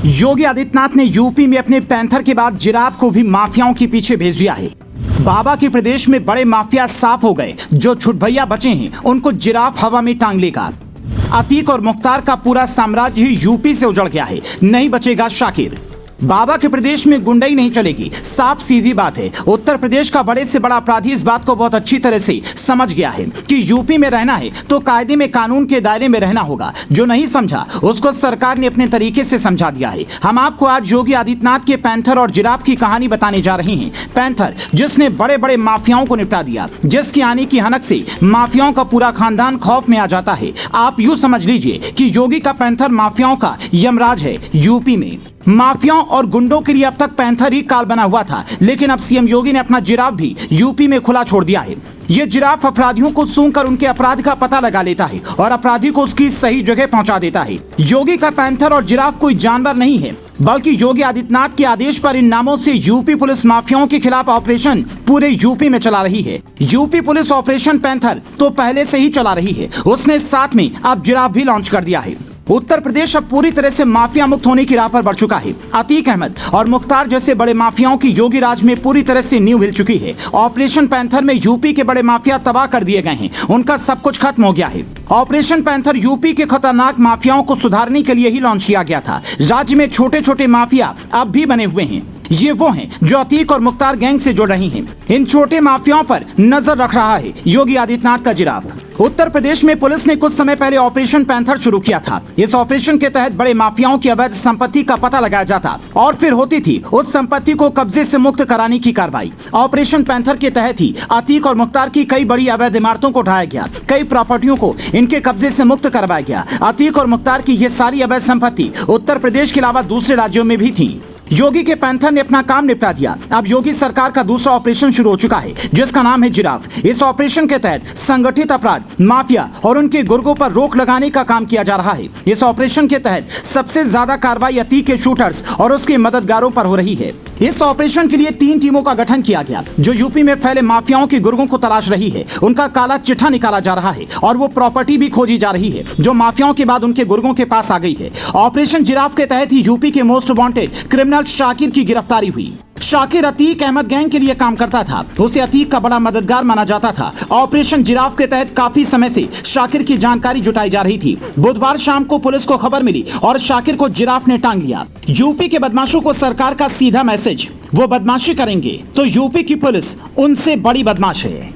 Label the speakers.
Speaker 1: योगी आदित्यनाथ ने यूपी में अपने पैंथर के बाद जिराफ को भी माफियाओं के पीछे भेज दिया है। बाबा के प्रदेश में बड़े माफिया साफ हो गए। जो छुटभैया बचे हैं उनको जिराफ हवा में टांग लेगा। अतीक और मुख्तार का पूरा साम्राज्य ही यूपी से उजड़ गया है। नहीं बचेगा शाकिर। बाबा के प्रदेश में गुंडाई नहीं चलेगी। साफ सीधी बात है। उत्तर प्रदेश का बड़े से बड़ा अपराधी इस बात को बहुत अच्छी तरह से समझ गया है कि यूपी में रहना है तो कायदे में कानून के दायरे में रहना होगा। जो नहीं समझा उसको सरकार ने अपने तरीके से समझा दिया है। हम आपको आज योगी आदित्यनाथ के पैंथर और जिराफ की कहानी बताने जा रहे हैं। पैंथर जिसने बड़े बड़े माफियाओं को निपटा दिया, जिसकी आने की हनक से माफियाओं का पूरा खानदान खौफ में आ जाता है। आप यूं समझ लीजिए कि योगी का पैंथर माफियाओं का यमराज है यूपी में। माफियाओं और गुंडों के लिए अब तक पैंथर ही काल बना हुआ था, लेकिन अब सीएम योगी ने अपना जिराफ भी यूपी में खुला छोड़ दिया है। ये जिराफ अपराधियों को सूंघकर उनके अपराध का पता लगा लेता है और अपराधी को उसकी सही जगह पहुंचा देता है। योगी का पैंथर और जिराफ कोई जानवर नहीं है, बल्कि योगी आदित्यनाथ के आदेश पर इन नामों से यूपी पुलिस माफियाओं के खिलाफ ऑपरेशन पूरे यूपी में चला रही है। यूपी पुलिस ऑपरेशन पैंथर तो पहले से ही चला रही है, उसने साथ में अब जिराफ भी लॉन्च कर दिया है। उत्तर प्रदेश अब पूरी तरह से माफिया मुक्त होने की राह पर बढ़ चुका है। अतीक अहमद और मुख्तार जैसे बड़े माफियाओं की योगी राज में पूरी तरह से नींव हिल चुकी है। ऑपरेशन पैंथर में यूपी के बड़े माफिया तबाह कर दिए गए हैं। उनका सब कुछ खत्म हो गया है। ऑपरेशन पैंथर यूपी के खतरनाक माफियाओं को सुधारने के लिए ही लॉन्च किया गया था। राज्य में छोटे छोटे माफिया अब भी बने हुए हैं। ये वो हैं जो अतीक और मुख्तार गैंग से जुड़ रही हैं। इन छोटे माफियाओं पर नजर रख रहा है योगी आदित्यनाथ का जिराफ। उत्तर प्रदेश में पुलिस ने कुछ समय पहले ऑपरेशन पैंथर शुरू किया था। इस ऑपरेशन के तहत बड़े माफियाओं की अवैध संपत्ति का पता लगाया जाता और फिर होती थी उस संपत्ति को कब्जे से मुक्त कराने की कार्रवाई। ऑपरेशन पैंथर के तहत ही अतीक और मुख्तार की कई बड़ी अवैध इमारतों को ढाया गया, कई प्रॉपर्टियों को इनके कब्जे से मुक्त करवाया गया। अतीक और मुख्तार की ये सारी अवैध संपत्ति उत्तर प्रदेश के अलावा दूसरे राज्यों में भी थी। योगी के पैंथर ने अपना काम निपटा दिया। अब योगी सरकार का दूसरा ऑपरेशन शुरू हो चुका है, जिसका नाम है जिराफ। इस ऑपरेशन के तहत संगठित अपराध, माफिया और उनके गुर्गों पर रोक लगाने का काम किया जा रहा है। इस ऑपरेशन के तहत सबसे ज्यादा कार्रवाई अतीक के शूटर्स और उसके मददगारों पर हो रही है। इस ऑपरेशन के लिए 3 टीमों का गठन किया गया, जो यूपी में फैले माफियाओं के गुर्गों को तलाश रही है। उनका काला चिट्ठा निकाला जा रहा है और वो प्रॉपर्टी भी खोजी जा रही है जो माफियाओं के बाद उनके गुर्गों के पास आ गई है। ऑपरेशन जिराफ के तहत ही यूपी के मोस्ट वांटेड क्रिमिनल शाकिर की गिरफ्तारी हुई। शाकिर अतीक अहमद गैंग के लिए काम करता था। उसे अतीक का बड़ा मददगार माना जाता था। ऑपरेशन जिराफ के तहत काफी समय से शाकिर की जानकारी जुटाई जा रही थी। बुधवार शाम को पुलिस को खबर मिली और शाकिर को जिराफ ने टांग लिया। यूपी के बदमाशों को सरकार का सीधा मैसेज, वो बदमाशी करेंगे तो यूपी की पुलिस उनसे बड़ी बदमाश है।